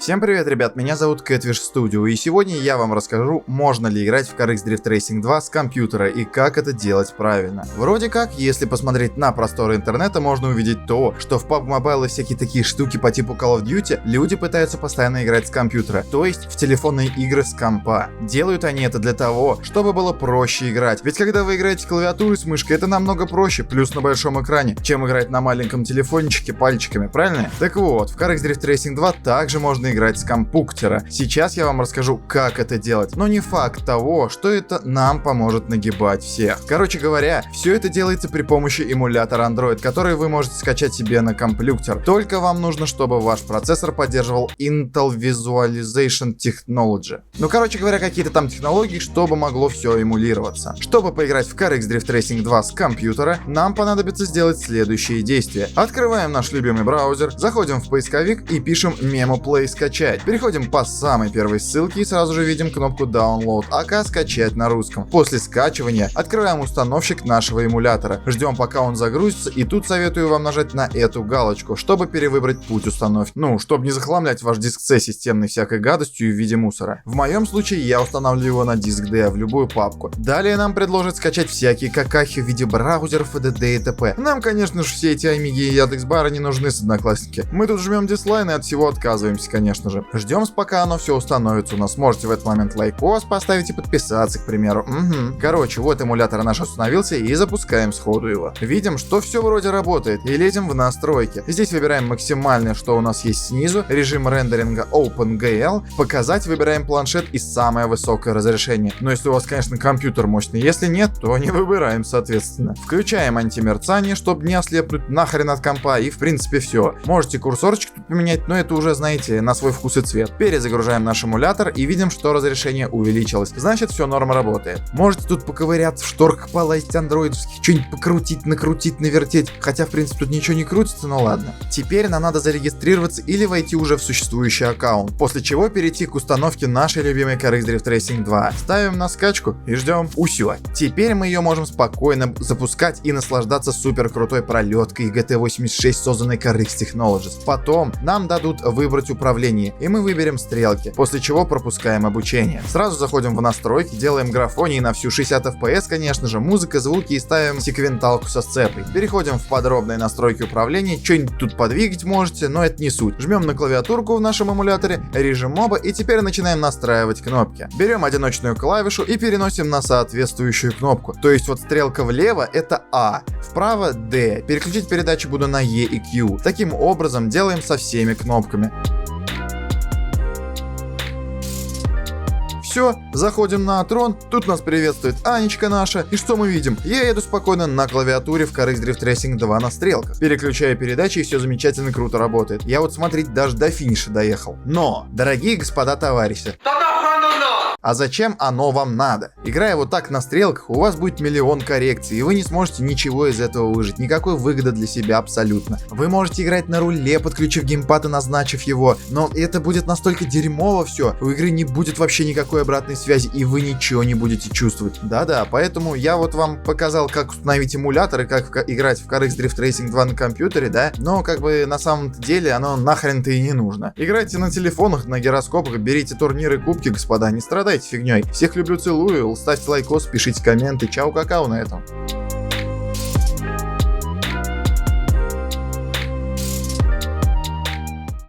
Всем привет, ребят, меня зовут Catfish Studio, и сегодня я вам расскажу, можно ли играть в CarX Drift Racing 2 с компьютера и как это делать правильно. Вроде как, если посмотреть на просторы интернета, можно увидеть то, что в PUBG Mobile и всякие такие штуки по типу Call of Duty люди пытаются постоянно играть с компьютера, то есть в телефонные игры с компа. Делают они это для того, чтобы было проще играть, ведь когда вы играете с клавиатурой с мышкой, это намного проще, плюс на большом экране, чем играть на маленьком телефончике пальчиками, правильно? Так вот, в CarX Drift Racing 2 также можно играть с компьютера. Сейчас я вам расскажу, как это делать, но не факт того, что это нам поможет нагибать всех. Короче говоря, все это делается при помощи эмулятора Android, который вы можете скачать себе на компьютер. Только вам нужно, чтобы ваш процессор поддерживал Intel Visualization Technology. Ну, короче говоря, какие-то там технологии, чтобы могло все эмулироваться. Чтобы поиграть в CarX Drift Racing 2 с компьютера, нам понадобится сделать следующие действия. Открываем наш любимый браузер, заходим в поисковик и пишем MemoPlay скачать. Переходим по самой первой ссылке и сразу же видим кнопку Download АК скачать на русском. После скачивания открываем установщик нашего эмулятора. Ждем, пока он загрузится, и тут советую вам нажать на эту галочку, чтобы перевыбрать путь установки. Ну, чтобы не захламлять ваш диск C системной всякой гадостью в виде мусора. В моем случае я устанавливаю его на диск D в любую папку. Далее нам предложат скачать всякие какахи в виде браузеров, FDD и т.п. Нам, конечно же, все эти Amiga и Яндекс.Бары не нужны с одноклассники. Мы тут жмем дизлайн и от всего отказываемся, конечно же. Ждем, пока оно все установится у нас. Можете в этот момент лайкос поставить и подписаться, к примеру. Короче, вот эмулятор наш установился, и запускаем сходу его. Видим, что все вроде работает, и лезем в настройки. Здесь выбираем максимальное, что у нас есть снизу, режим рендеринга OpenGL, показать, выбираем планшет и самое высокое разрешение. Но если у вас, конечно, компьютер мощный, если нет, то не выбираем, соответственно. Включаем антимерцание, чтобы не ослепнуть нахрен от компа, и в принципе все. Можете курсорчик тут поменять, но это уже, знаете, на свой вкус и цвет. Перезагружаем наш эмулятор и видим, что разрешение увеличилось. Значит, все норм работает. Можете тут поковыряться в шторках, полазить андроидовских, что-нибудь покрутить, накрутить, навертеть. Хотя, в принципе, тут ничего не крутится, но ладно. Теперь нам надо зарегистрироваться или войти уже в существующий аккаунт. После чего перейти к установке нашей любимой CarX Drift Racing 2. Ставим на скачку и ждем. Усё. Теперь мы ее можем спокойно запускать и наслаждаться супер крутой пролеткой GT86, созданной CarX Technologies. Потом нам дадут выбрать управление, и мы выберем стрелки, после чего пропускаем обучение. Сразу заходим в настройки, делаем графонии на всю 60 FPS, конечно же, музыка, звуки, и ставим секвенталку со сцепой. Переходим в подробные настройки управления, что-нибудь тут подвигать можете, но это не суть. Жмем на клавиатурку в нашем эмуляторе, режим моба, и теперь начинаем настраивать кнопки. Берем одиночную клавишу и переносим на соответствующую кнопку. То есть вот стрелка влево это А, вправо D. Переключить передачи буду на E и Q. Таким образом делаем со всеми кнопками. Все, заходим на Атрон, тут нас приветствует Анечка наша, и что мы видим? Я еду спокойно на клавиатуре в CarX Drift Racing 2 на стрелках. Переключаю передачи, и все замечательно круто работает. Я вот, смотрите, даже до финиша доехал. Но, дорогие господа товарищи, а зачем оно вам надо? Играя вот так на стрелках, у вас будет миллион коррекций, и вы не сможете ничего из этого выжить, никакой выгоды для себя абсолютно. Вы можете играть на руле, подключив геймпад и назначив его, но это будет настолько дерьмово все, у игры не будет вообще никакой обратной связи, и вы ничего не будете чувствовать. Да-да, поэтому я вот вам показал, как установить эмулятор и как играть в CarX Drift Racing 2 на компьютере, да, но как бы на самом деле оно нахрен-то и не нужно. Играйте на телефонах, на гироскопах, берите турниры, кубки, господа, не страдайте фигней. Всех люблю, целую, ставьте лайкос, пишите комменты. Чао, какао на этом.